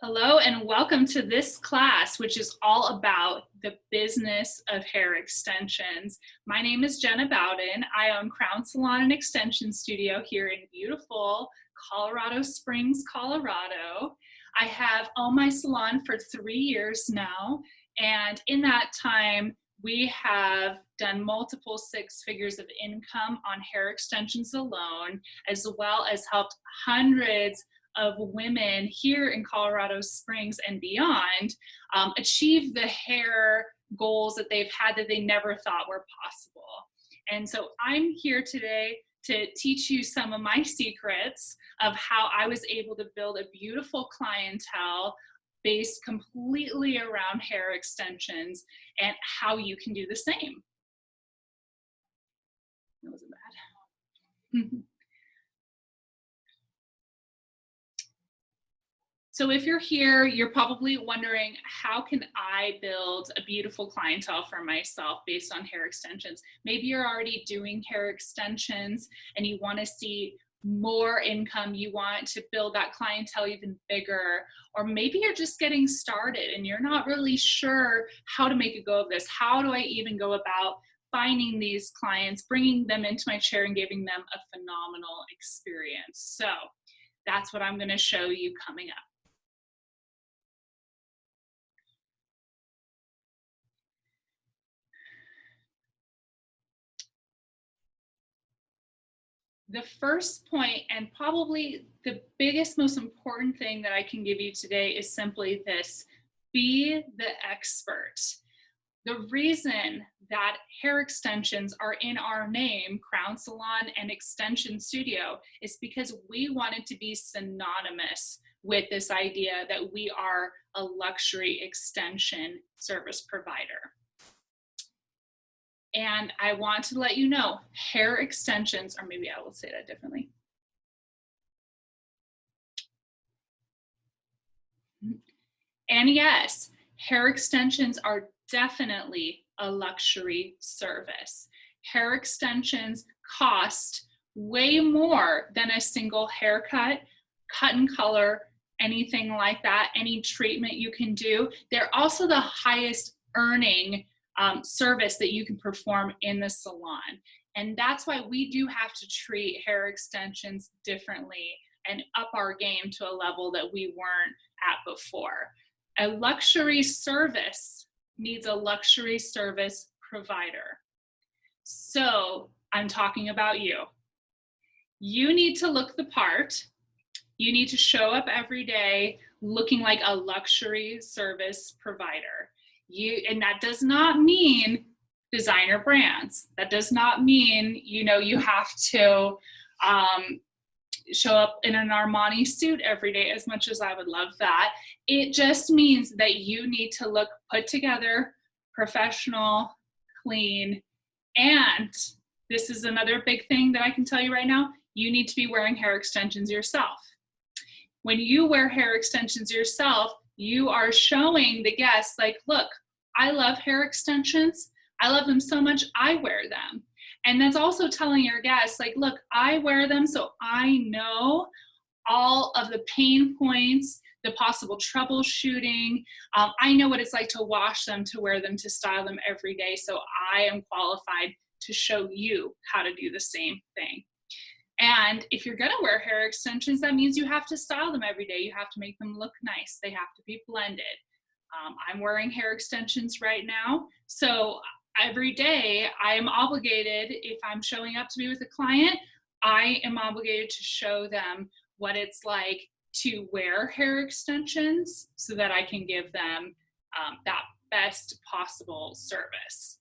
Hello and welcome to this class, which is all about the business of hair extensions. My name is Jenna Bowden. I own Crown Salon and Extension Studio here in beautiful Colorado Springs, Colorado. I have owned my salon for 3 years now, and in that time, we have done multiple six figures of income on hair extensions alone, as well as helped hundreds of women here in Colorado Springs and beyond achieve the hair goals that they've had that they never thought were possible. And so I'm here today to teach you some of my secrets of how I was able to build a beautiful clientele based completely around hair extensions and how you can do the same. That wasn't bad. So if you're here, you're probably wondering, how can I build a beautiful clientele for myself based on hair extensions? Maybe you're already doing hair extensions and you want to see more income, you want to build that clientele even bigger, or maybe you're just getting started and you're not really sure how to make a go of this. How do I even go about finding these clients, bringing them into my chair and giving them a phenomenal experience? So that's what I'm going to show you coming up. The first point, and probably the biggest, most important thing that I can give you today, is simply this: be the expert. The reason that hair extensions are in our name, Crown Salon and Extension Studio, is because we wanted to be synonymous with this idea that we are a luxury extension service provider. And I want to let you know, hair extensions, or maybe I will say that differently. And yes, hair extensions are definitely a luxury service. Hair extensions cost way more than a single haircut, cut and color, anything like that, any treatment you can do. They're also the highest earning service that you can perform in the salon. And that's why we do have to treat hair extensions differently and up our game to a level that we weren't at before. A luxury service needs a luxury service provider. So I'm talking about you. You need to look the part. You need to show up every day looking like a luxury service provider. And that does not mean designer brands. That does not mean, you have to show up in an Armani suit every day, as much as I would love that. It just means that you need to look put together, professional, clean, and this is another big thing that I can tell you right now: you need to be wearing hair extensions yourself. When you wear hair extensions yourself, you are showing the guests, like, look, I love hair extensions. I love them so much, I wear them. And that's also telling your guests, like, look, I wear them so I know all of the pain points, the possible troubleshooting. I know what it's like to wash them, to wear them, to style them every day. So I am qualified to show you how to do the same thing. And if you're gonna wear hair extensions, that means you have to style them every day. You have to make them look nice. They have to be blended. I'm wearing hair extensions right now. So every day I am obligated, if I'm showing up to be with a client, I am obligated to show them what it's like to wear hair extensions so that I can give them that best possible service.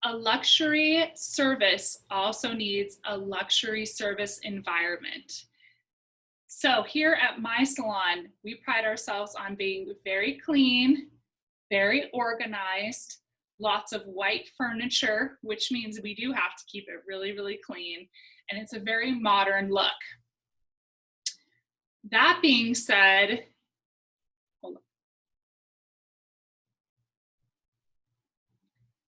A luxury service also needs a luxury service environment. So here at my salon, we pride ourselves on being very clean, very organized, lots of white furniture, which means we do have to keep it really, really clean, and it's a very modern look. That being said,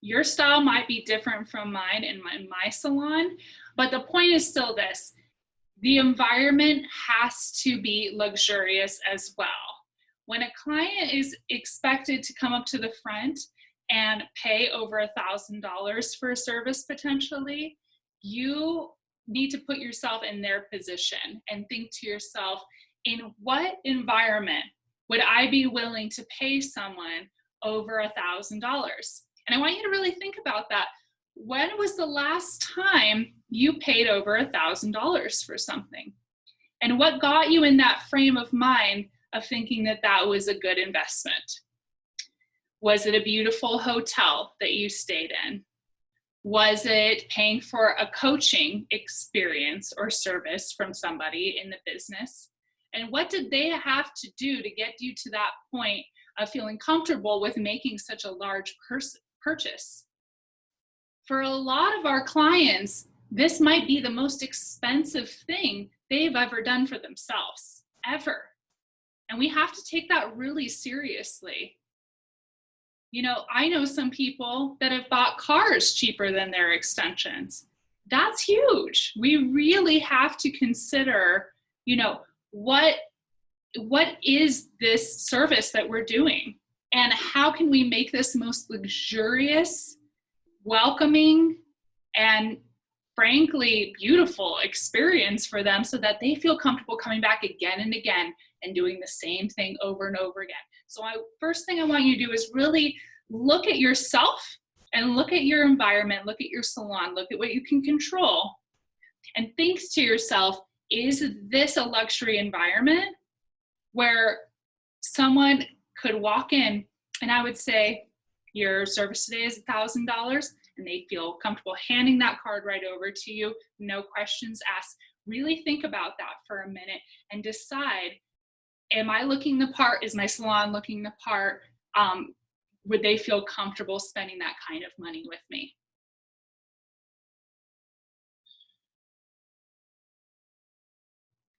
Your style might be different from mine in my salon, but the point is still this: the environment has to be luxurious as well. When a client is expected to come up to the front and pay over $1,000 for a service potentially, you need to put yourself in their position and think to yourself, in what environment would I be willing to pay someone over $1,000? And I want you to really think about that. When was the last time you paid over $1,000 for something? And what got you in that frame of mind of thinking that that was a good investment? Was it a beautiful hotel that you stayed in? Was it paying for a coaching experience or service from somebody in the business? And what did they have to do to get you to that point of feeling comfortable with making such a large purchase? For a lot of our clients, this might be the most expensive thing they've ever done for themselves, ever. And we have to take that really seriously. You know, I know some people that have bought cars cheaper than their extensions. That's huge. We really have to consider, you know, what is this service that we're doing? And how can we make this most luxurious, welcoming, and frankly beautiful experience for them so that they feel comfortable coming back again and again and doing the same thing over and over again. So first thing I want you to do is really look at yourself and look at your environment, look at your salon, look at what you can control, and think to yourself, is this a luxury environment where someone could walk in and I would say, your service today is $1,000, and they feel comfortable handing that card right over to you, no questions asked. Really think about that for a minute and decide, am I looking the part? Is my salon looking the part? Would they feel comfortable spending that kind of money with me?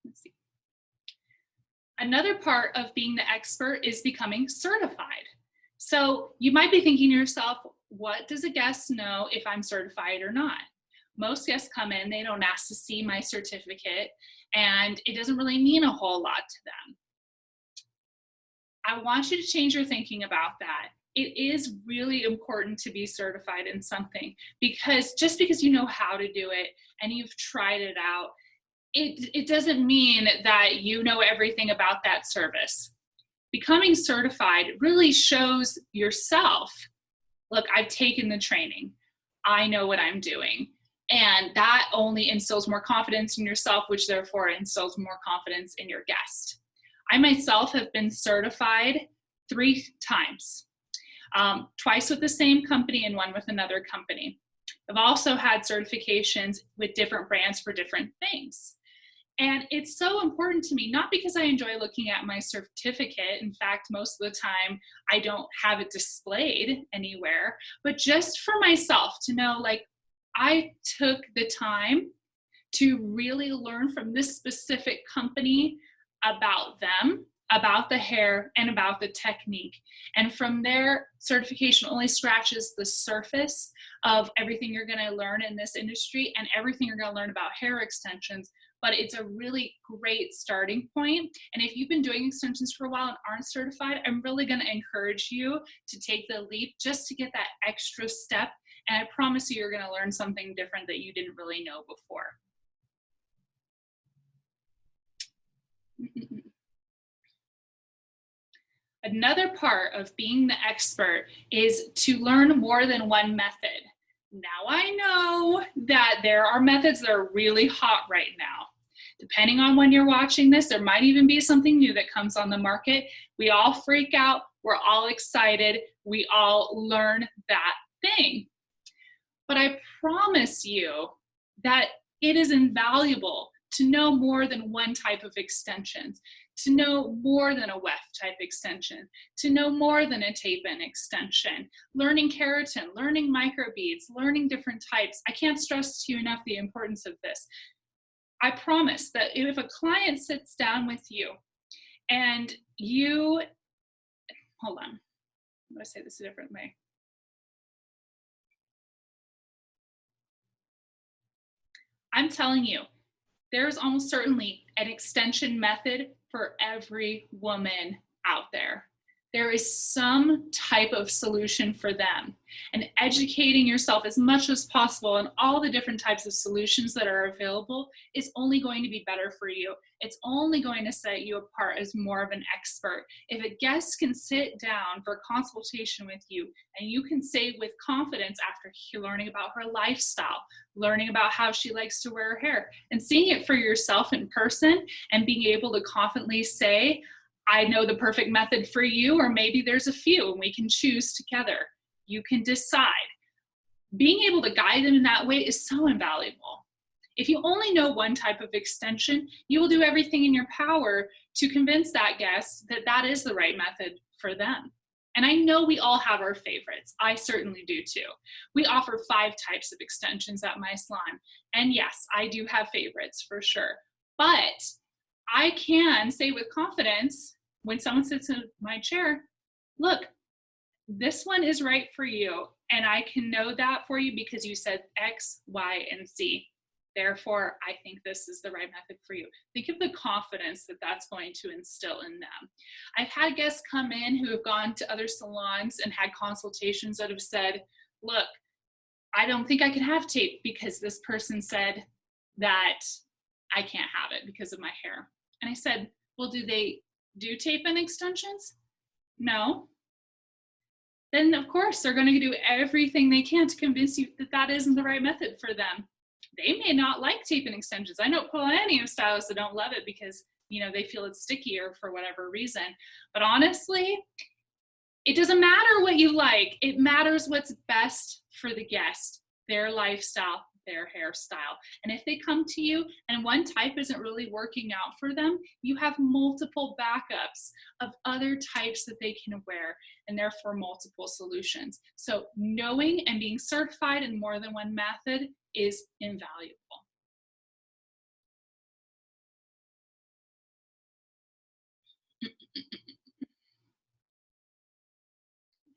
Let's see. Another part of being the expert is becoming certified. So you might be thinking to yourself, what does a guest know if I'm certified or not? Most guests come in, they don't ask to see my certificate, and it doesn't really mean a whole lot to them. I want you to change your thinking about that. It is really important to be certified in something, because just because you know how to do it and you've tried it out, it doesn't mean that you know everything about that service. Becoming certified really shows yourself, look, I've taken the training. I know what I'm doing. And that only instills more confidence in yourself, which therefore instills more confidence in your guest. I myself have been certified 3 times, twice with the same company and one with another company. I've also had certifications with different brands for different things. And it's so important to me, not because I enjoy looking at my certificate. In fact, most of the time I don't have it displayed anywhere, but just for myself to know, like, I took the time to really learn from this specific company about them, about the hair, and about the technique. And from there, certification only scratches the surface of everything you're going to learn in this industry and everything you're going to learn about hair extensions. But it's a really great starting point. And if you've been doing extensions for a while and aren't certified, I'm really going to encourage you to take the leap just to get that extra step. And I promise you're going to learn something different that you didn't really know before. Another part of being the expert is to learn more than one method. Now I know that there are methods that are really hot right now. Depending on when you're watching this, there might even be something new that comes on the market. We all freak out. We're all excited. We all learn that thing. But I promise you that it is invaluable to know more than one type of extensions, to know more than a weft type extension, to know more than a tape-in extension, learning keratin, learning microbeads, learning different types. I can't stress to you enough the importance of this. I promise that if a client sits down with you and you, hold on, I'm going to say this a different way. I'm telling you, there's almost certainly an extension method for every woman out there. There is some type of solution for them. And educating yourself as much as possible on all the different types of solutions that are available is only going to be better for you. It's only going to set you apart as more of an expert. If a guest can sit down for a consultation with you and you can say with confidence after learning about her lifestyle, learning about how she likes to wear her hair, and seeing it for yourself in person and being able to confidently say, I know the perfect method for you, or maybe there's a few and we can choose together. You can decide. Being able to guide them in that way is so invaluable. If you only know one type of extension, you will do everything in your power to convince that guest that that is the right method for them. And I know we all have our favorites. I certainly do too. We offer 5 types of extensions at my salon. And yes, I do have favorites for sure. But I can say with confidence when someone sits in my chair, look, this one is right for you. And I can know that for you because you said X, Y, and Z. Therefore, I think this is the right method for you. Think of the confidence that that's going to instill in them. I've had guests come in who have gone to other salons and had consultations that have said, look, I don't think I can have tape because this person said that I can't have it because of my hair. And I said, well, do they do tape and extensions? No. Then of course they're going to do everything they can to convince you that that isn't the right method for them. They may not like tape and extensions. I know plenty of stylists that don't love it because, you know, they feel it's stickier for whatever reason. But honestly, it doesn't matter what you like. It matters what's best for the guest, their lifestyle, their hairstyle. And if they come to you and one type isn't really working out for them, you have multiple backups of other types that they can wear, and therefore multiple solutions. So knowing and being certified in more than one method is invaluable.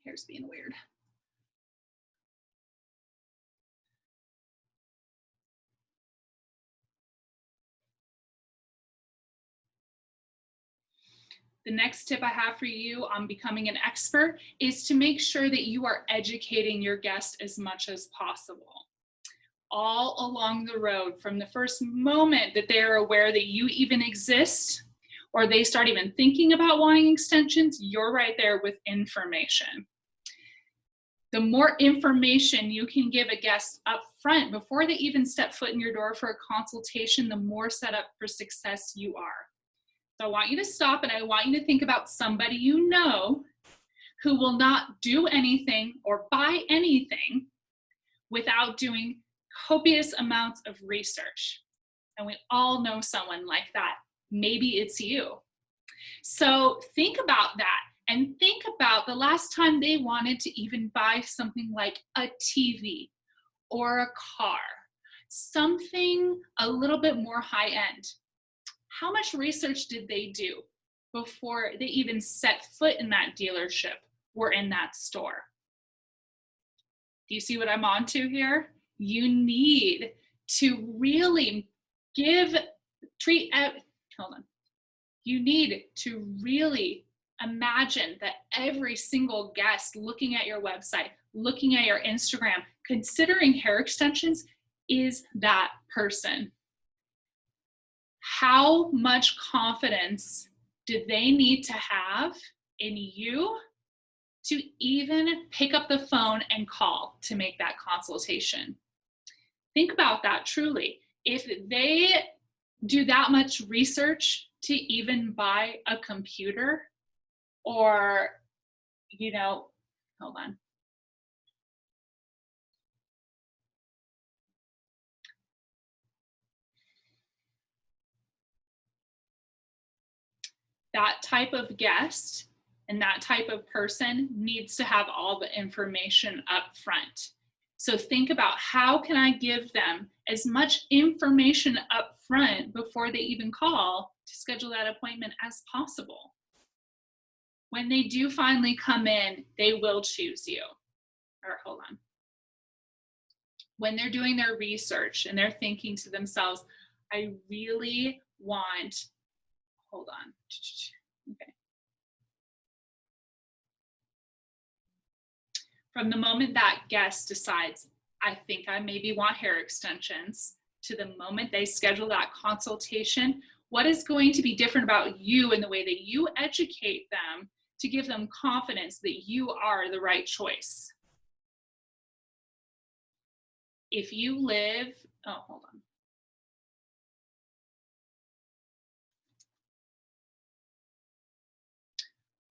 Hair's being weird. The next tip I have for you on becoming an expert is to make sure that you are educating your guest as much as possible. All along the road, from the first moment that they are aware that you even exist, or they start even thinking about wanting extensions, you're right there with information. The more information you can give a guest up front before they even step foot in your door for a consultation, the more set up for success you are. So I want you to stop and I want you to think about somebody you know who will not do anything or buy anything without doing copious amounts of research. And we all know someone like that. Maybe it's you. So think about that and think about the last time they wanted to even buy something like a TV or a car, something a little bit more high end. How much research did they do before they even set foot in that dealership or in that store? Do you see what I'm onto here? You need to really You need to really imagine that every single guest looking at your website, looking at your Instagram, considering hair extensions is that person. How much confidence do they need to have in you to even pick up the phone and call to make that consultation? Think about that truly. If they do that much research to even buy a computer or, hold on. That type of guest and that type of person needs to have all the information up front. So think about how can I give them as much information up front before they even call to schedule that appointment as possible. When they do finally come in, they will choose you. Or hold on. when they're doing their research and they're thinking to themselves, I really want, hold on. Okay. From the moment that guest decides, I think I maybe want hair extensions, to the moment they schedule that consultation, what is going to be different about you and the way that you educate them to give them confidence that you are the right choice? If you live, oh, hold on.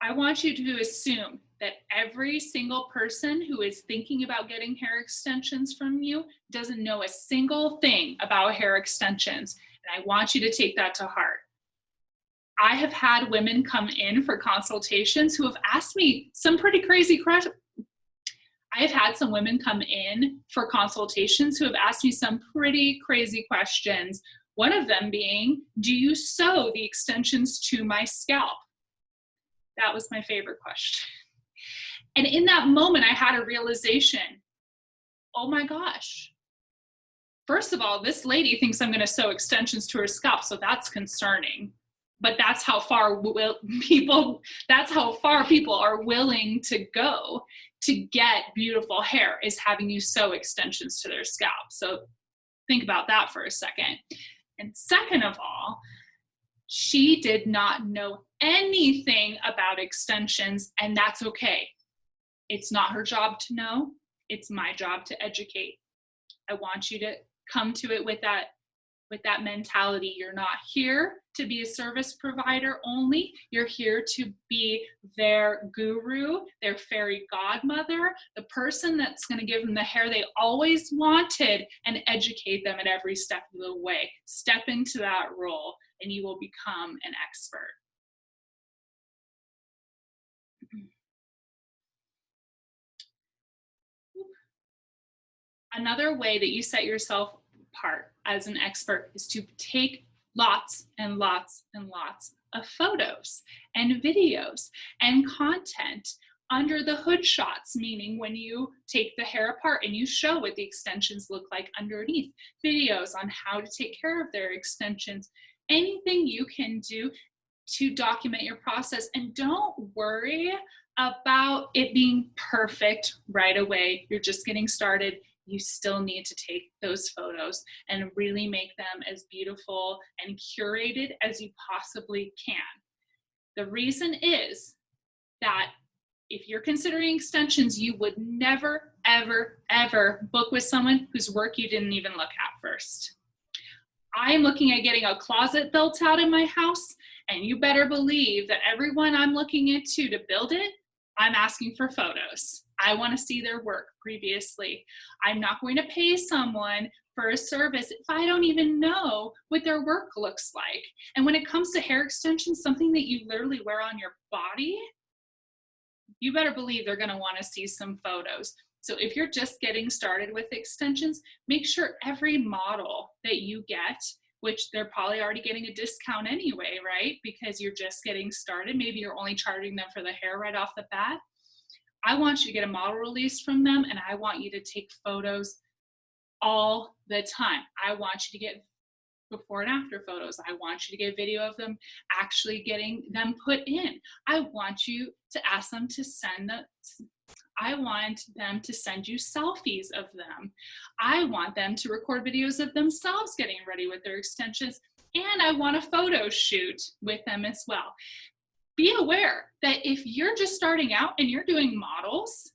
I want you to assume that every single person who is thinking about getting hair extensions from you doesn't know a single thing about hair extensions. And I want you to take that to heart. I have had women come in for consultations who have asked me some pretty crazy questions. I have had some women come in for consultations who have asked me some pretty crazy questions. One of them being, do you sew the extensions to my scalp? That was my favorite question. And in that moment, I had a realization, oh my gosh. First of all, this lady thinks I'm going to sew extensions to her scalp, so that's concerning. But that's how far people are willing to go to get beautiful hair, is having you sew extensions to their scalp. So think about that for a second. And second of all, she did not know anything about extensions, and that's okay. It's not her job to know. It's my job to educate. I want you to come to it with that mentality. You're not here to be a service provider only. You're here to be their guru, their fairy godmother, the person that's going to give them the hair they always wanted and educate them at every step of the way. Step into that role and you will become an expert. Another way that you set yourself apart as an expert is to take lots and lots and lots of photos and videos and content under the hood shots, meaning when you take the hair apart and you show what the extensions look like underneath, videos on how to take care of their extensions, anything you can do to document your process. And don't worry about it being perfect right away. You're just getting started. You still need to take those photos and really make them as beautiful and curated as you possibly can. The reason is that if you're considering extensions, you would never, ever, ever book with someone whose work you didn't even look at first. I'm looking at getting a closet built out in my house, and you better believe that everyone I'm looking into to build it, I'm asking for photos. I want to see their work previously. I'm not going to pay someone for a service if I don't even know what their work looks like. And when it comes to hair extensions, something that you literally wear on your body, you better believe they're going to want to see some photos. So if you're just getting started with extensions, make sure every model that you get, which they're probably already getting a discount anyway, right? Because you're just getting started. Maybe you're only charging them for the hair right off the bat. I want you to get a model release from them, and I want you to take photos all the time. I want you to get before and after photos. I want you to get video of them actually getting them put in. I want you to ask them to send I want them to send you selfies of them. I want them to record videos of themselves getting ready with their extensions, and I want a photo shoot with them as well. Be aware that if you're just starting out and you're doing models,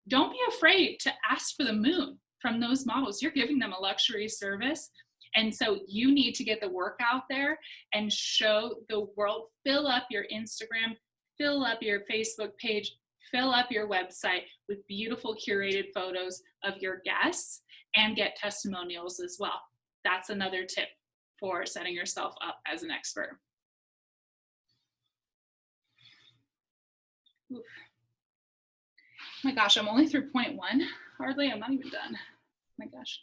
don't be afraid to ask for the moon from those models. You're giving them a luxury service. And so you need to get the work out there and show the world. Fill up your Instagram, fill up your Facebook page, fill up your website with beautiful curated photos of your guests, and get testimonials as well. That's another tip for setting yourself up as an expert. Oof. Oh my gosh, I'm only through point 1. Hardly, I'm not even done. Oh my gosh.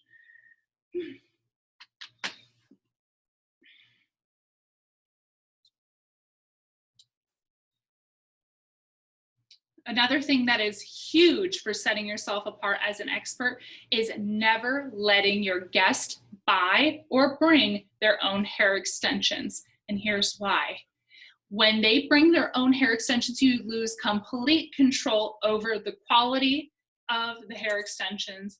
Another thing that is huge for setting yourself apart as an expert is never letting your guest buy or bring their own hair extensions. And here's why. When they bring their own hair extensions, you lose complete control over the quality of the hair extensions.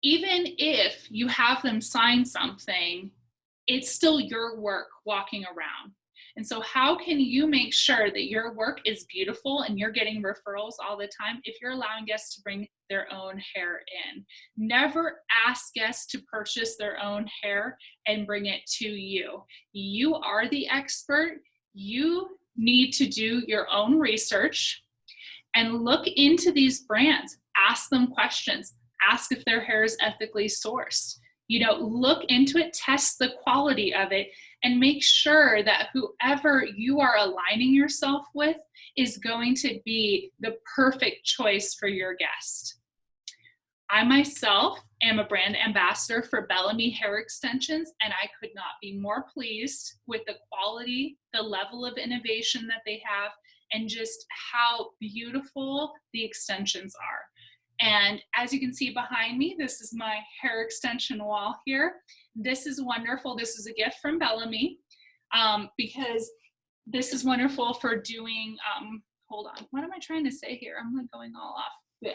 Even if you have them sign something, it's still your work walking around. And so how can you make sure that your work is beautiful and you're getting referrals all the time if you're allowing guests to bring their own hair in? Never ask guests to purchase their own hair and bring it to you. You are the expert. You need to do your own research and look into these brands. Ask them questions. Ask if their hair is ethically sourced. Look into it, test the quality of it, and make sure that whoever you are aligning yourself with is going to be the perfect choice for your guest. I myself am a brand ambassador for Bellamy Hair Extensions, and I could not be more pleased with the quality, the level of innovation that they have, and just how beautiful the extensions are. And as you can see behind me, this is my hair extension wall here. This is wonderful. This is a gift from Bellamy because this is wonderful for doing, hold on, what am I trying to say here? I'm like going all off. Yeah.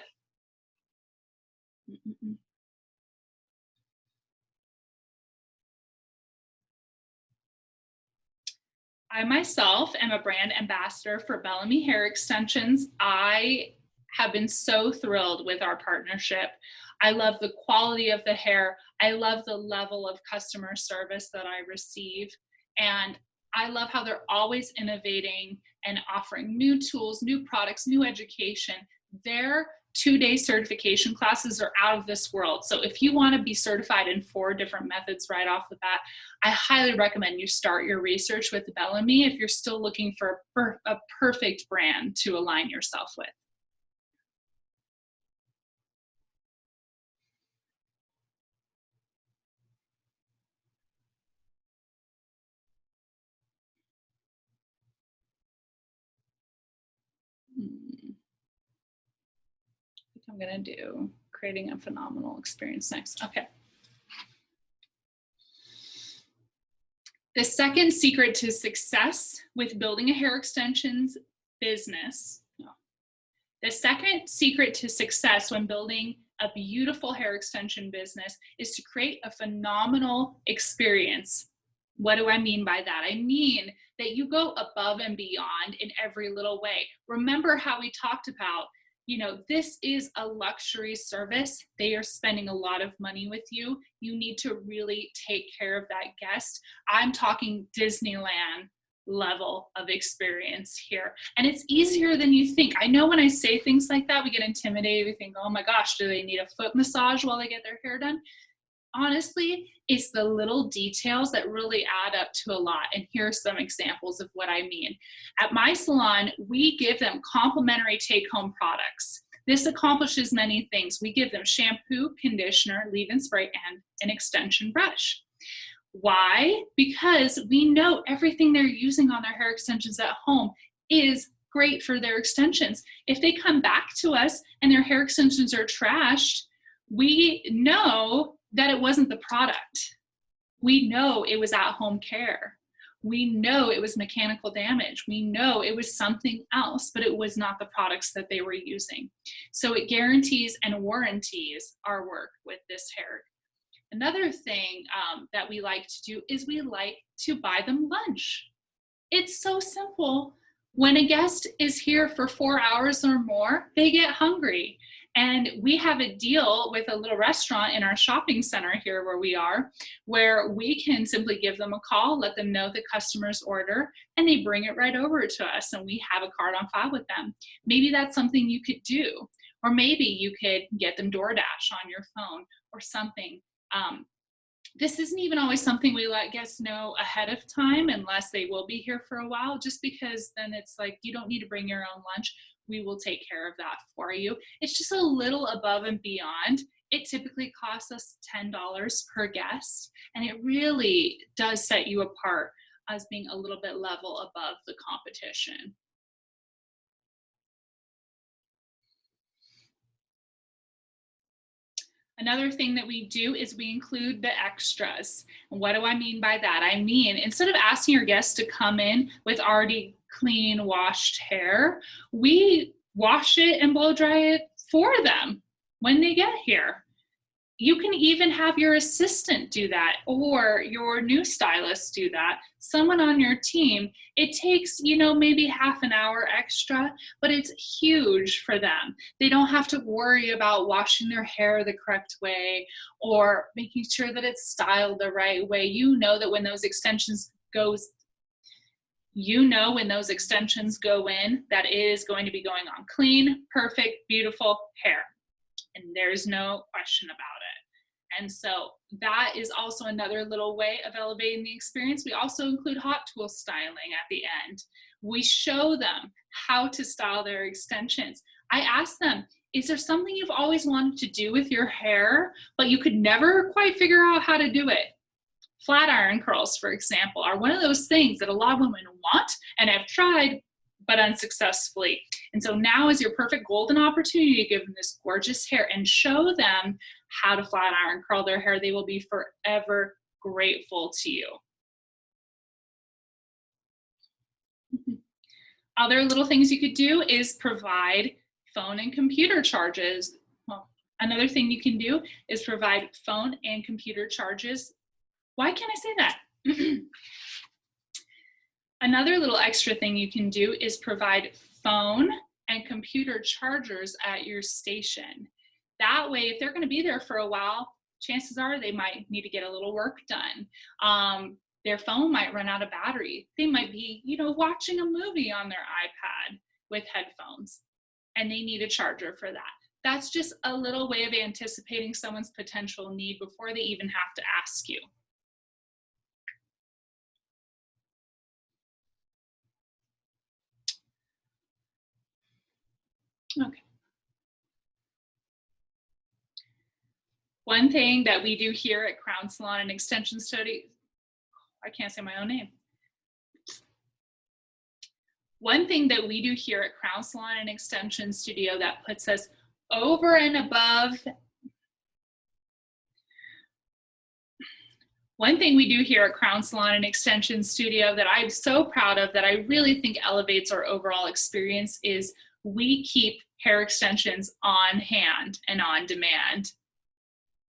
I myself am a brand ambassador for Bellamy Hair Extensions. I have been so thrilled with our partnership. I love the quality of the hair. I love the level of customer service that I receive. And I love how they're always innovating and offering new tools, new products, new education. Their 2-day certification classes are out of this world. So if you want to be certified in 4 different methods right off the bat, I highly recommend you start your research with Bellamy if you're still looking for a perfect brand to align yourself with. I think I'm going to do creating a phenomenal experience next. Okay. The second secret to success with building a hair extensions business, the second secret to success when building a beautiful hair extension business is to create a phenomenal experience. What do I mean by that? I mean that you go above and beyond in every little way. Remember how we talked about, this is a luxury service. They are spending a lot of money with you. You need to really take care of that guest. I'm talking Disneyland level of experience here. And it's easier than you think. I know when I say things like that, we get intimidated. We think, oh my gosh, do they need a foot massage while they get their hair done? Honestly, it's the little details that really add up to a lot. And here are some examples of what I mean. At my salon, we give them complimentary take-home products. This accomplishes many things. We give them shampoo, conditioner, leave-in spray, and an extension brush. Why? Because we know everything they're using on their hair extensions at home is great for their extensions. If they come back to us and their hair extensions are trashed, we know that it wasn't the product. We know it was at-home care. We know it was mechanical damage. We know it was something else, but it was not the products that they were using. So it guarantees and warranties our work with this hair. Another thing that we like to do is we like to buy them lunch. It's so simple. When a guest is here for 4 hours or more, they get hungry. And we have a deal with a little restaurant in our shopping center here where we are, where we can simply give them a call, let them know the customer's order, and they bring it right over to us, and we have a card on file with them. Maybe that's something you could do. Or maybe you could get them DoorDash on your phone or something. This isn't even always something we let guests know ahead of time unless they will be here for a while, just because then it's like, you don't need to bring your own lunch. We will take care of that for you. It's just a little above and beyond. It typically costs us $10 per guest, and it really does set you apart as being a little bit level above the competition. Another thing that we do is we include the extras. And what do I mean by that? I mean, instead of asking your guests to come in with already clean, washed hair, we wash it and blow dry it for them when they get here. You can even have your assistant do that or your new stylist do that. Someone on your team. It takes, maybe half an hour extra, but it's huge for them. They don't have to worry about washing their hair the correct way or making sure that it's styled the right way. You know that when those extensions go in, that it is going to be going on clean, perfect, beautiful hair. And there's no question about it. And so that is also another little way of elevating the experience. We also include hot tool styling at the end. We show them how to style their extensions. I ask them, is there something you've always wanted to do with your hair, but you could never quite figure out how to do it? Flat iron curls, for example, are one of those things that a lot of women want and have tried, but unsuccessfully. And so now is your perfect golden opportunity to give them this gorgeous hair and show them how to flat iron curl their hair. They will be forever grateful to you. Other little things you could do is provide phone and computer charges. Well, another thing you can do is provide phone and computer charges. Why can't I say that? Another little extra thing you can do is provide phone and computer chargers at your station. That way, if they're going to be there for a while, chances are they might need to get a little work done. Their phone might run out of battery. They might be, watching a movie on their iPad with headphones, and they need a charger for that. That's just a little way of anticipating someone's potential need before they even have to ask you. Okay. One thing that we do here at Crown Salon and Extension Studio, I can't say my own name. One thing that we do here at Crown Salon and Extension Studio that puts us over and above. One thing we do here at Crown Salon and Extension Studio that I'm so proud of, that I really think elevates our overall experience, is we keep hair extensions on hand and on demand.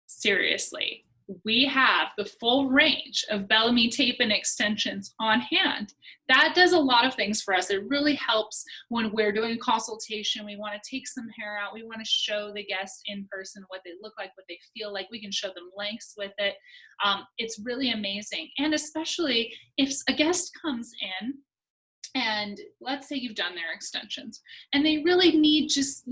Seriously, we have the full range of Bellamy tape and extensions on hand. That does a lot of things for us. It really helps when we're doing a consultation. We want to take some hair out. We want to show the guest in person what they look like, what they feel like. We can show them lengths with it. It's really amazing. And especially if a guest comes in and let's say you've done their extensions and they really need just,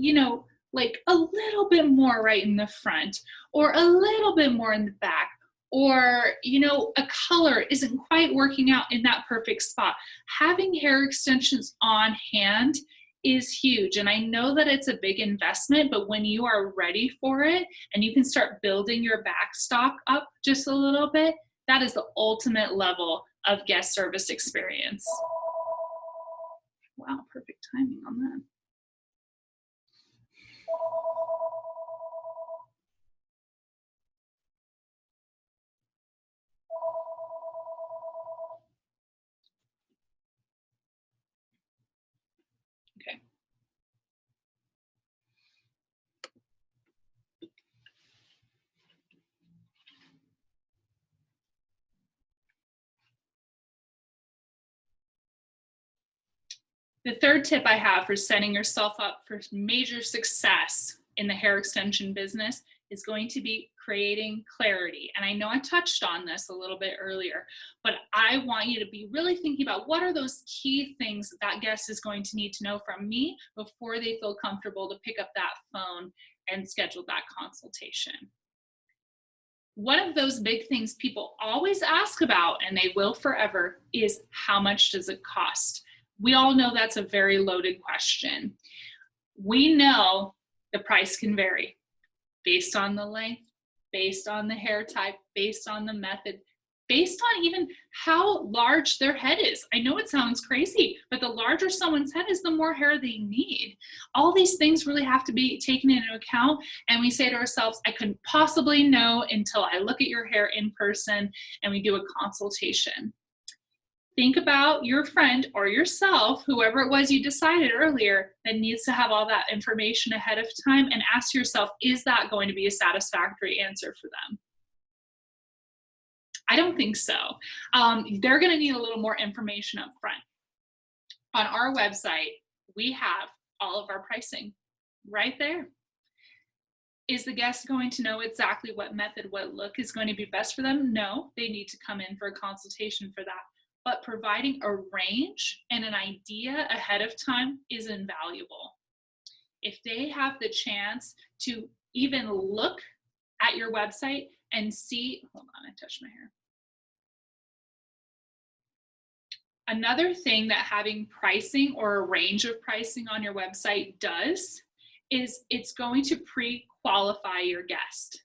like a little bit more right in the front or a little bit more in the back, or, a color isn't quite working out in that perfect spot. Having hair extensions on hand is huge. And I know that it's a big investment, but when you are ready for it and you can start building your back stock up just a little bit, that is the ultimate level of guest service experience. Wow, perfect timing on that. Okay. The third tip I have for setting yourself up for major success in the hair extension business is going to be creating clarity. And I know I touched on this a little bit earlier, but I want you to be really thinking about what are those key things that guest is going to need to know from me before they feel comfortable to pick up that phone and schedule that consultation. One of those big things people always ask about, and they will forever, is how much does it cost? We all know that's a very loaded question. We know the price can vary based on the length, based on the hair type, based on the method. based on even how large their head is. I know it sounds crazy, but the larger someone's head is, the more hair they need. All these things really have to be taken into account. And we say to ourselves, I couldn't possibly know until I look at your hair in person and we do a consultation. Think about your friend or yourself, whoever it was you decided earlier, that needs to have all that information ahead of time, and ask yourself, is that going to be a satisfactory answer for them? I don't think so. They're going to need a little more information up front. On our website, we have all of our pricing right there. Is the guest going to know exactly what method, what look is going to be best for them? No, they need to come in for a consultation for that. But providing a range and an idea ahead of time is invaluable. If they have the chance to even look at your website and see, hold on, I touched my hair. Another thing that having pricing or a range of pricing on your website does is it's going to pre-qualify your guest.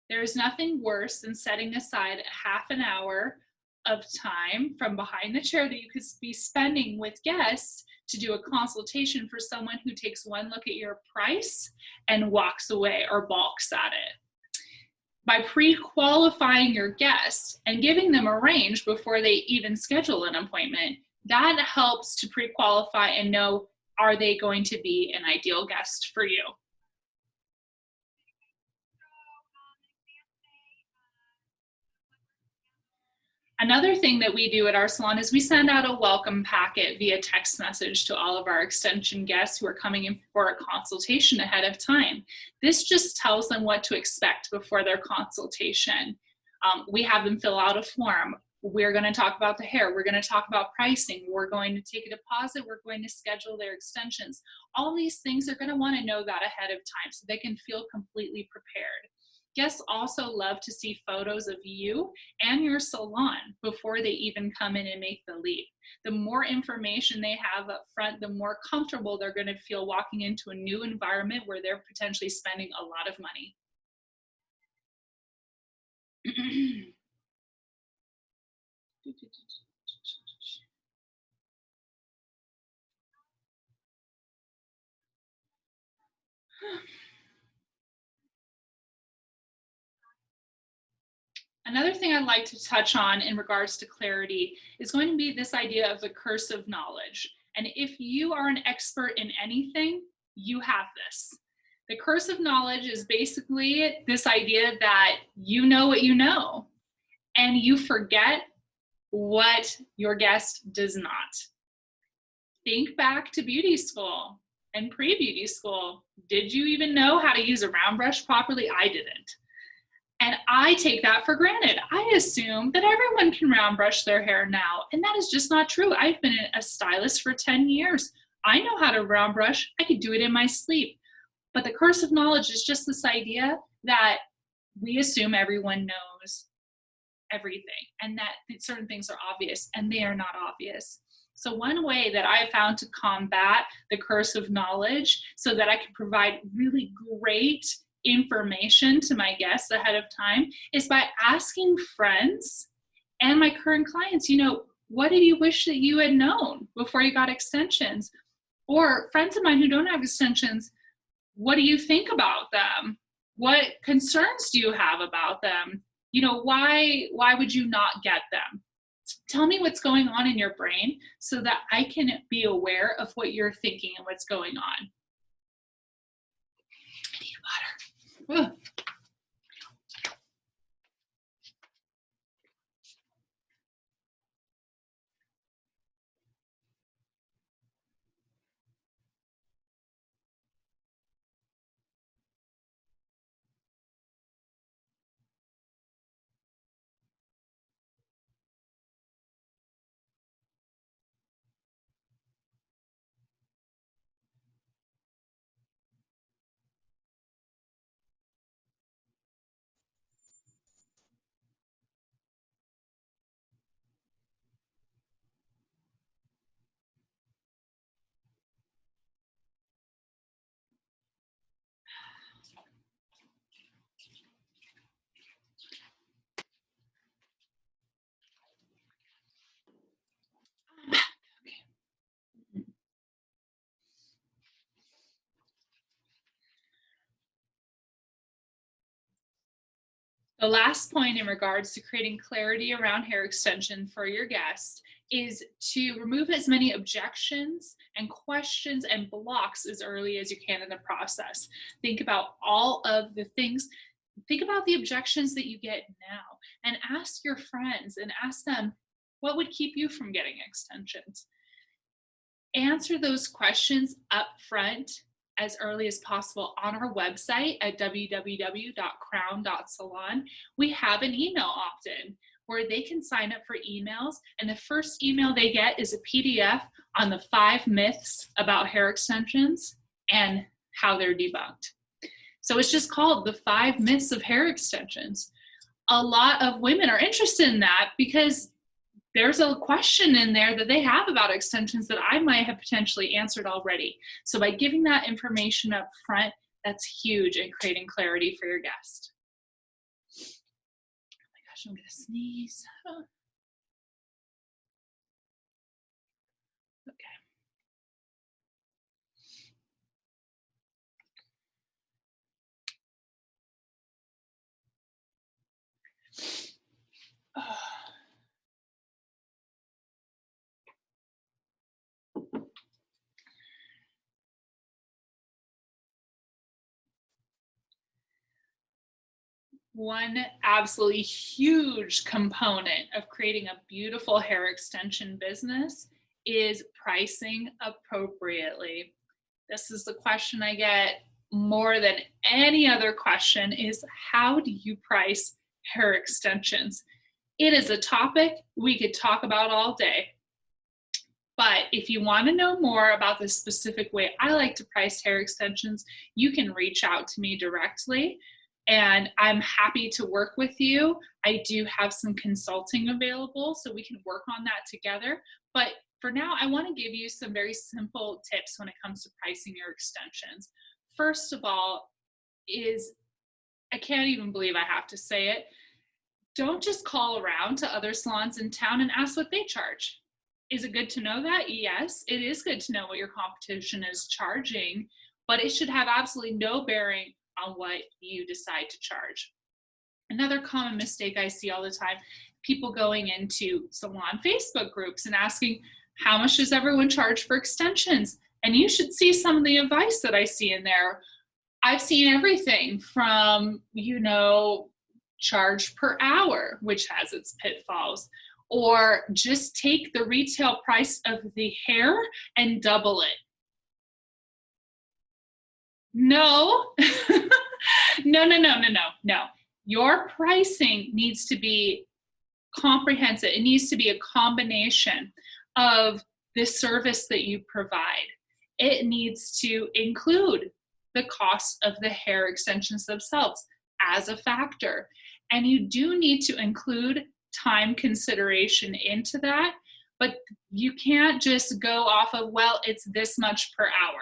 There's nothing worse than setting aside half an hour of time from behind the chair that you could be spending with guests to do a consultation for someone who takes one look at your price and walks away or balks at it. By pre-qualifying your guests and giving them a range before they even schedule an appointment, that helps to pre-qualify and know, are they going to be an ideal guest for you? Another thing that we do at our salon is we send out a welcome packet via text message to all of our extension guests who are coming in for a consultation ahead of time. This just tells them what to expect before their consultation. We have them fill out a form. We're going to talk about the hair. We're going to talk about pricing. We're going to take a deposit. We're going to schedule their extensions. All these things, they're going to want to know that ahead of time so they can feel completely prepared. Guests also love to see photos of you and your salon before they even come in and make the leap. The more information they have up front, the more comfortable they're going to feel walking into a new environment where they're potentially spending a lot of money. Another thing I'd like to touch on in regards to clarity is going to be this idea of the curse of knowledge. And if you are an expert in anything, you have this. The curse of knowledge is basically this idea that you know what you know, and you forget what your guest does not. Think back to beauty school and pre-beauty school. Did you even know how to use a round brush properly? I didn't. And I take that for granted. I assume that everyone can round brush their hair now, and that is just not true. I've been a stylist for 10 years. I know how to round brush. I could do it in my sleep. But the curse of knowledge is just this idea that we assume everyone knows everything and that certain things are obvious, and they are not obvious. So one way that I have found to combat the curse of knowledge so that I can provide really great information to my guests ahead of time is by asking friends and my current clients, what did you wish that you had known before you got extensions? Or friends of mine who don't have extensions, what do you think about them? What concerns do you have about them? Why would you not get them? Tell me what's going on in your brain so that I can be aware of what you're thinking and what's going on. I need water. Ugh. The last point in regards to creating clarity around hair extension for your guest is to remove as many objections and questions and blocks as early as you can in the process. Think about all of the things, think about the objections that you get now, and ask your friends and ask them, what would keep you from getting extensions? Answer those questions up front as early as possible. On our website at www.crown.salon, we have an email opt-in where they can sign up for emails, and the first email they get is a PDF on the 5 myths about hair extensions and how they're debunked. So it's just called the 5 myths of hair extensions. A lot of women are interested in that because there's a question in there that they have about extensions that I might have potentially answered already. So by giving that information up front, that's huge in creating clarity for your guest. Oh my gosh, I'm gonna sneeze. Okay. One absolutely huge component of creating a beautiful hair extension business is pricing appropriately. This is the question I get more than any other question is, how do you price hair extensions? It is a topic we could talk about all day. But if you want to know more about the specific way I like to price hair extensions, you can reach out to me directly and I'm happy to work with you. I do have some consulting available so we can work on that together. But for now, I want to give you some very simple tips when it comes to pricing your extensions. First of all, I can't even believe I have to say it, don't just call around to other salons in town and ask what they charge. Is it good to know that? Yes, it is good to know what your competition is charging, but it should have absolutely no bearing on what you decide to charge. Another common mistake I see all the time, people going into salon Facebook groups and asking, how much does everyone charge for extensions? And you should see some of the advice that I see in there. I've seen everything from, charge per hour, which has its pitfalls, or just take the retail price of the hair and double it. No, no. Your pricing needs to be comprehensive. It needs to be a combination of the service that you provide. It needs to include the cost of the hair extensions themselves as a factor. And you do need to include time consideration into that, but you can't just go off of, well, it's this much per hour.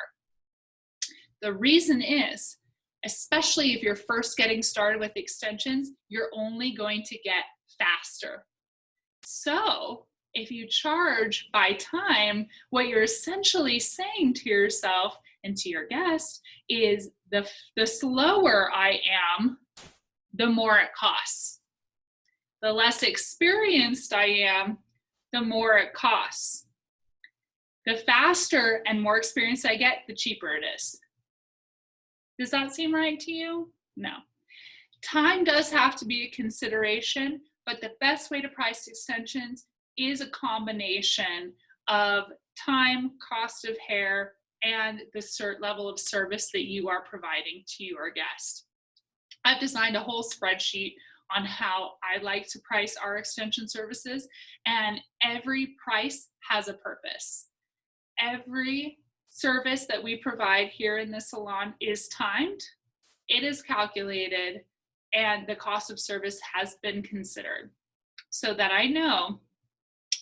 The reason is, especially if you're first getting started with extensions, you're only going to get faster. So if you charge by time, what you're essentially saying to yourself and to your guest is the slower I am, the more it costs. The less experienced I am, the more it costs. The faster and more experienced I get, the cheaper it is. Does that seem right to you? No. Time does have to be a consideration, but the best way to price extensions is a combination of time, cost of hair, and the level of service that you are providing to your guest. I've designed a whole spreadsheet on how I like to price our extension services, and every price has a purpose. Every service that we provide here in the salon is timed, it is calculated, and the cost of service has been considered so that I know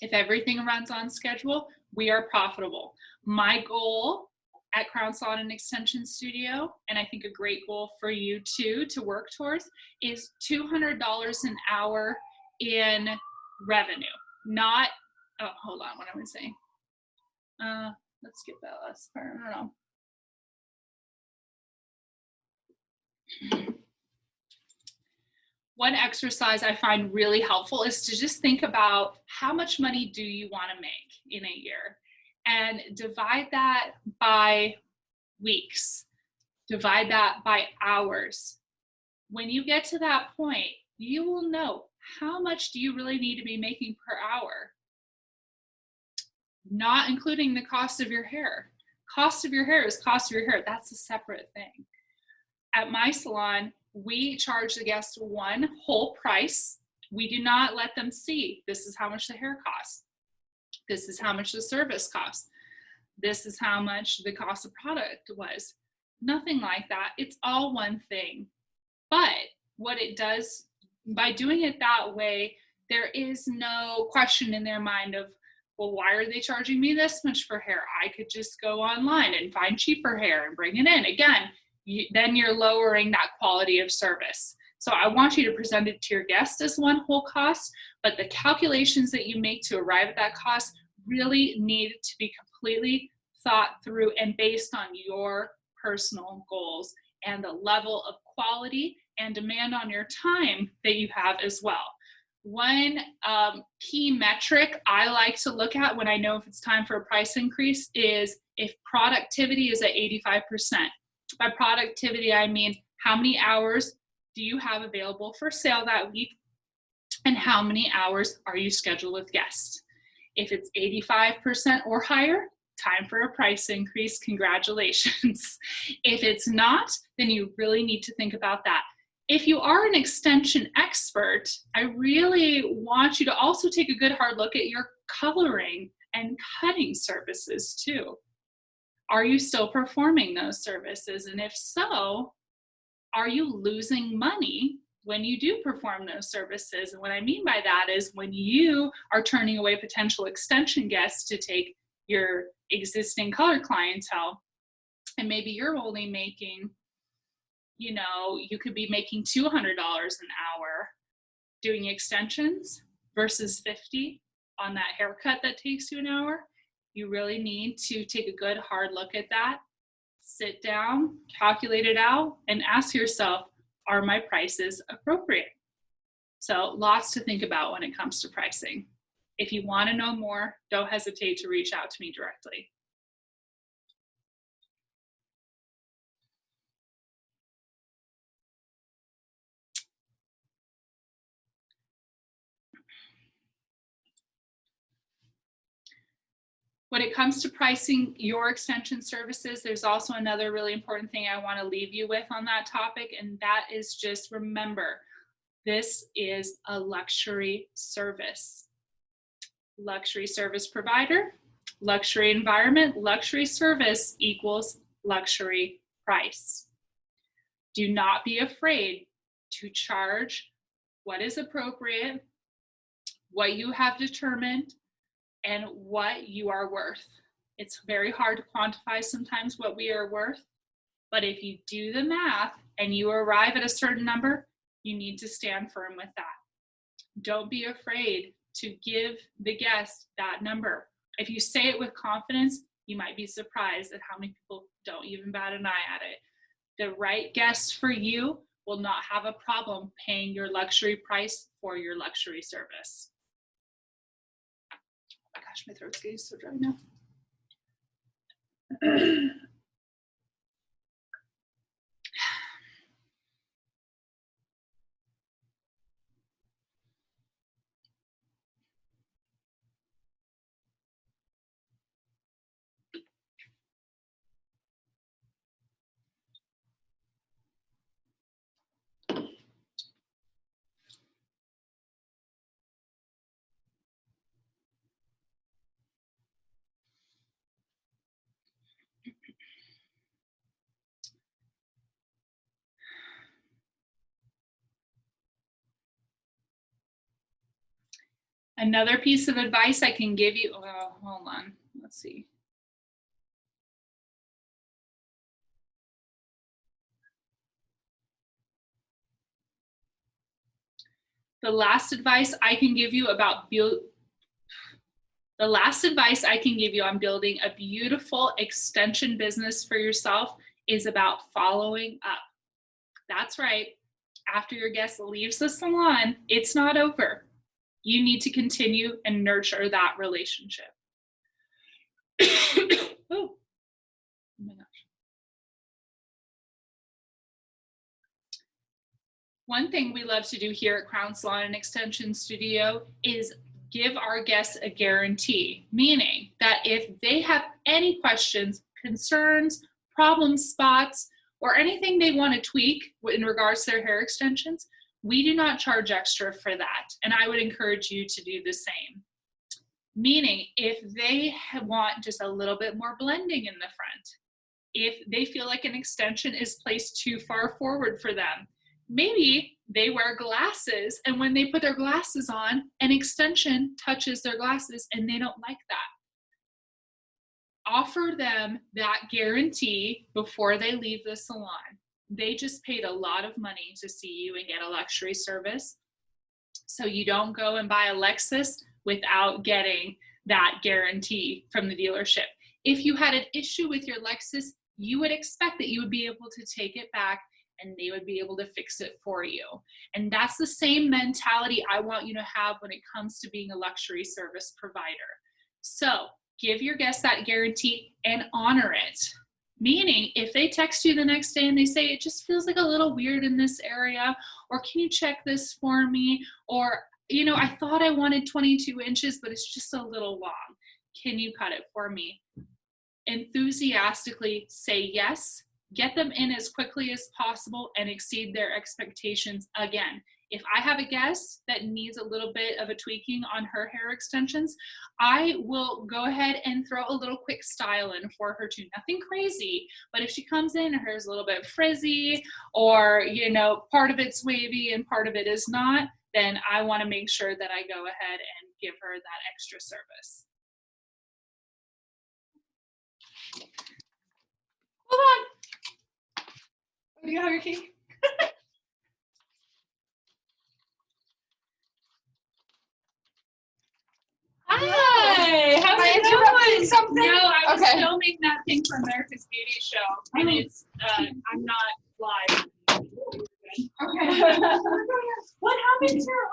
if everything runs on schedule, we are profitable. My goal at Crown Salon and Extension Studio, and I think a great goal for you too to work towards, is $200 an hour in revenue. Not, oh, hold on, what am I saying? Let's skip that last part, I don't know. One exercise I find really helpful is to just think about how much money do you want to make in a year, and divide that by weeks, divide that by hours. When you get to that point, you will know how much do you really need to be making per hour, not including the cost of your hair. Cost of your hair is cost of your hair. That's a separate thing. At my salon, we charge the guests one whole price. We do not let them see, this is how much the hair costs. This is how much the service costs. This is how much the cost of product was. Nothing like that. It's all one thing. But what it does, by doing it that way, there is no question in their mind of, well, why are they charging me this much for hair? I could just go online and find cheaper hair and bring it in. Again, then you're lowering that quality of service. So I want you to present it to your guest as one whole cost, but the calculations that you make to arrive at that cost really need to be completely thought through and based on your personal goals and the level of quality and demand on your time that you have as well. One key metric I like to look at when I know if it's time for a price increase is if productivity is at 85%. By productivity, I mean how many hours do you have available for sale that week, and how many hours are you scheduled with guests? If it's 85% or higher, time for a price increase, congratulations. If it's not, then you really need to think about that. If you are an extension expert, I really want you to also take a good hard look at your coloring and cutting services too. Are you still performing those services? And if so, are you losing money when you do perform those services? And what I mean by that is when you are turning away potential extension guests to take your existing color clientele, and maybe you're only making, you could be making $200 an hour doing extensions versus $50 on that haircut that takes you an hour. You really need to take a good hard look at that, sit down, calculate it out, and ask yourself, are my prices appropriate? So lots to think about when it comes to pricing. If you want to know more, don't hesitate to reach out to me directly. When it comes to pricing your extension services, there's also another really important thing I want to leave you with on that topic, and that is just remember, this is a luxury service. Luxury service provider, luxury environment, luxury service equals luxury price. Do not be afraid to charge what is appropriate, what you have determined, and what you are worth. It's very hard to quantify sometimes what we are worth, but if you do the math and you arrive at a certain number, you need to stand firm with that. Don't be afraid to give the guest that number. If you say it with confidence, you might be surprised at how many people don't even bat an eye at it. The right guest for you will not have a problem paying your luxury price for your luxury service. Oh my gosh, my throat's getting so dry now. Another piece of advice I can give you, hold on, let's see. The last advice I can give you on building a beautiful extension business for yourself is about following up. That's right. After your guest leaves the salon, it's not over. You need to continue and nurture that relationship. Oh my gosh. One thing we love to do here at Crown Salon and Extension Studio is give our guests a guarantee, meaning that if they have any questions, concerns, problem spots, or anything they want to tweak in regards to their hair extensions, we do not charge extra for that. And I would encourage you to do the same. Meaning, if they want just a little bit more blending in the front, if they feel like an extension is placed too far forward for them, maybe they wear glasses, and when they put their glasses on, an extension touches their glasses and they don't like that. Offer them that guarantee before they leave the salon. They just paid a lot of money to see you and get a luxury service. So you don't go and buy a Lexus without getting that guarantee from the dealership. If you had an issue with your Lexus, you would expect that you would be able to take it back and they would be able to fix it for you. And that's the same mentality I want you to have when it comes to being a luxury service provider. So give your guests that guarantee and honor it. Meaning, if they text you the next day and they say, it just feels like a little weird in this area, or can you check this for me? Or, you know, I thought I wanted 22 inches, but it's just a little long. Can you cut it for me? Enthusiastically say yes, get them in as quickly as possible and exceed their expectations again. If I have a guest that needs a little bit of a tweaking on her hair extensions, I will go ahead and throw a little quick style in for her too. Nothing crazy, but if she comes in, her hair's a little bit frizzy, or, you know, part of it's wavy and part of it is not, then I want to make sure that I go ahead and give her that extra service. Hold on. Do you have your key? Hi, how are you doing? Something? No, I was filming that thing for America's Beauty Show, and it's I'm not live. Okay. What happened to your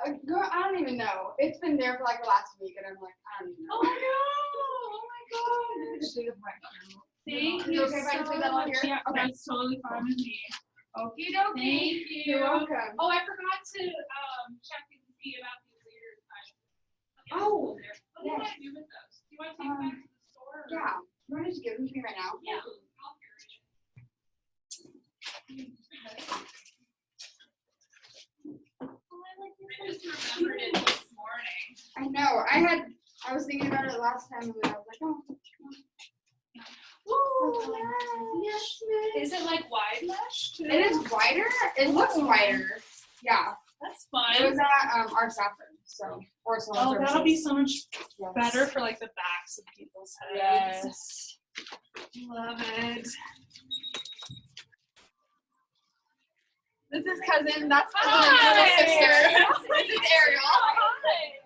arm? Girl, I don't even know. It's been there for like the last week, and I'm like, I don't even know. Oh no! Oh my god! Thank you. Okay, if I can take that on here? Yeah, okay. That's totally fine with me. Okie Thank dokie. you. You're welcome. Oh, I forgot to check and see about these leaders. Oh, what do you want to do with those? Do you want to take them back to the store? Or? Yeah. You want to just give them to me right now? Yeah. I'll carry it. I just remembered it this morning. I know. I was thinking about it last time, and I was like, oh. Ooh, yes. Is it like wide mesh too? It is wider. It looks wider. Yeah. That's fun. It was at our Saffron, so or Oh, that'll be so much yes. better for like the backs of people's heads. Yes. Love it. This is cousin. That's my little sister. This is Ariel. Hi.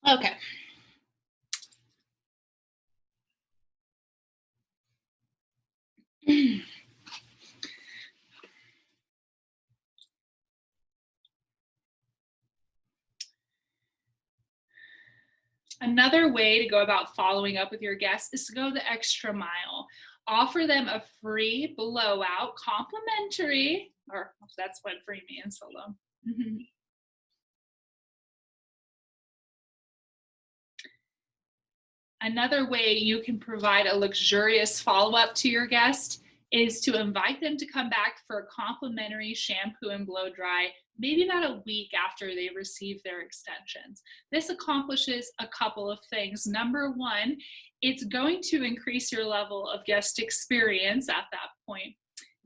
Okay. Another way to go about following up with your guests is to go the extra mile. Offer them a free blowout, complimentary, or that's what free means, hold on. Another way you can provide a luxurious follow-up to your guest is to invite them to come back for a complimentary shampoo and blow dry, maybe about a week after they receive their extensions. This accomplishes a couple of things. Number one, it's going to increase your level of guest experience at that point.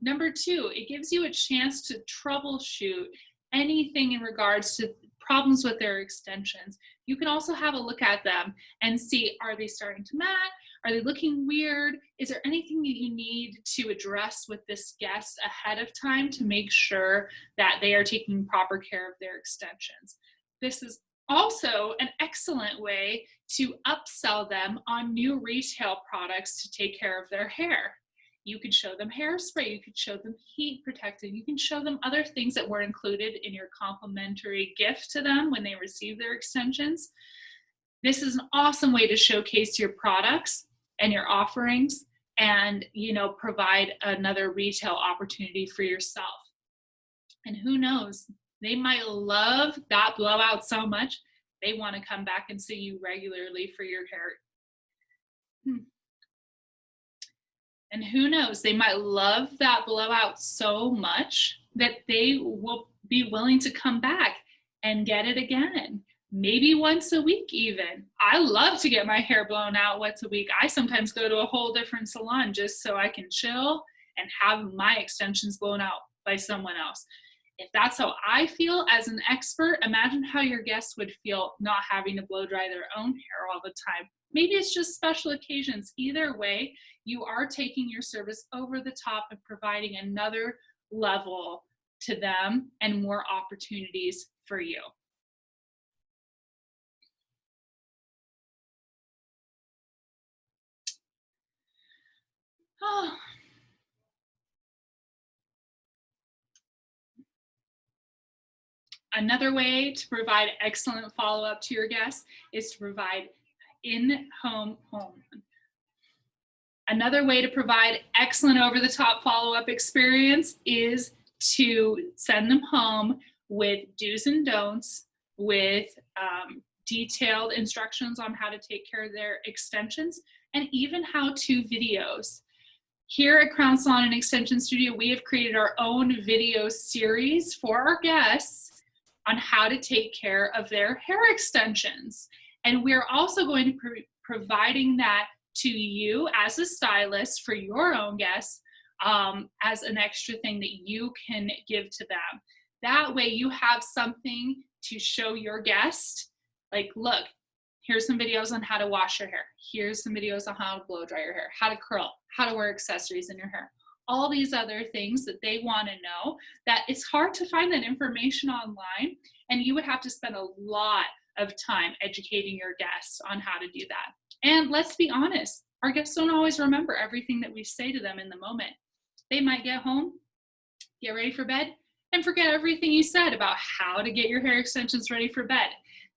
Number two, it gives you a chance to troubleshoot anything in regards to problems with their extensions. You can also have a look at them and see, are they starting to mat? Are they looking weird? Is there anything that you need to address with this guest ahead of time to make sure that they are taking proper care of their extensions? This is also an excellent way to upsell them on new retail products to take care of their hair. You could show them hairspray, you could show them heat protectant, you can show them other things that were included in your complimentary gift to them when they receive their extensions. This is an awesome way to showcase your products and your offerings and, provide another retail opportunity for yourself. And who knows, they might love that blowout so much, they want to come back and see you regularly for your hair. And who knows, they might love that blowout so much that they will be willing to come back and get it again. Maybe once a week even. I love to get my hair blown out once a week. I sometimes go to a whole different salon just so I can chill and have my extensions blown out by someone else. If that's how I feel as an expert, imagine how your guests would feel not having to blow dry their own hair all the time. Maybe it's just special occasions. Either way, you are taking your service over the top and providing another level to them and more opportunities for you. Oh. Another way to provide excellent follow-up to your guests is to provide in-home home. Another way to provide excellent over-the-top follow-up experience is to send them home with do's and don'ts, with detailed instructions on how to take care of their extensions, and even how-to videos. Here at Crown Salon and Extension Studio, we have created our own video series for our guests on how to take care of their hair extensions. And we're also going to be providing that to you as a stylist for your own guests as an extra thing that you can give to them. That way you have something to show your guest, like, look, here's some videos on how to wash your hair. Here's some videos on how to blow dry your hair, how to curl, how to wear accessories in your hair. All these other things that they want to know, that it's hard to find that information online, and you would have to spend a lot of time educating your guests on how to do that. And let's be honest, our guests don't always remember everything that we say to them in the moment. They might get home, get ready for bed, and forget everything you said about how to get your hair extensions ready for bed.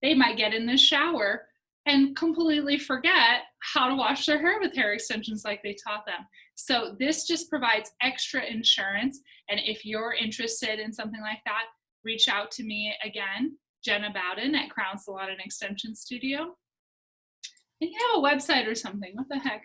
They might get in the shower and completely forget how to wash their hair with hair extensions like they taught them. So this just provides extra insurance. And if you're interested in something like that, reach out to me again, Jenna Bowden at Crown Salon and Extension Studio. And you have a website or something, what the heck?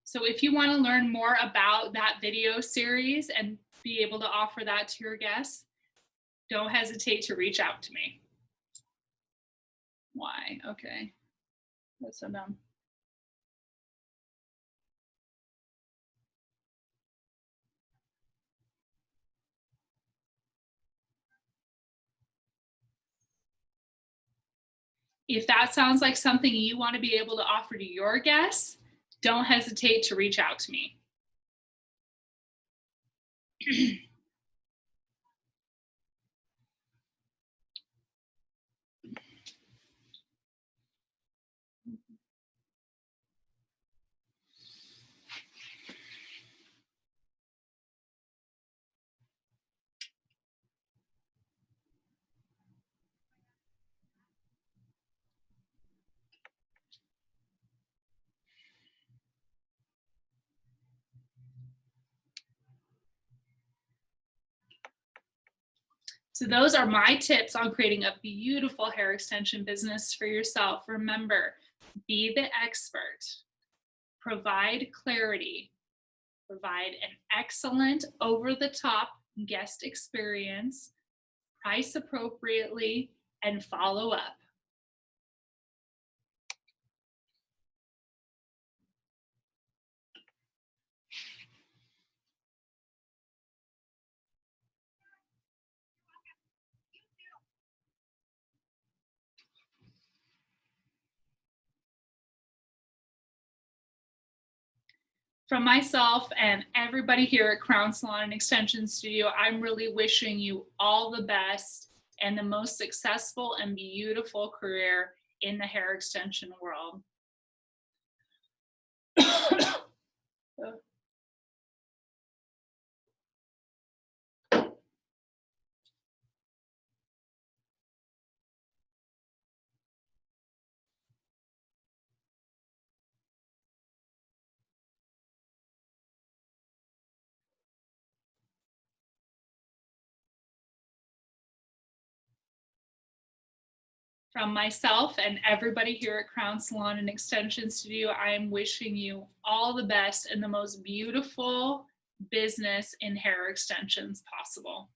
So if you want to learn more about that video series and be able to offer that to your guests, don't hesitate to reach out to me. Why? Okay. That's so dumb. If that sounds like something you want to be able to offer to your guests, don't hesitate to reach out to me. So those are my tips on creating a beautiful hair extension business for yourself. Remember, be the expert, provide clarity, provide an excellent over-the-top guest experience, price appropriately, and follow up. From myself and everybody here at Crown Salon and Extension Studio, I'm really wishing you all the best and the most successful and beautiful career in the hair extension world. From myself and everybody here at Crown Salon and Extension Studio, I am wishing you all the best and the most beautiful business in hair extensions possible.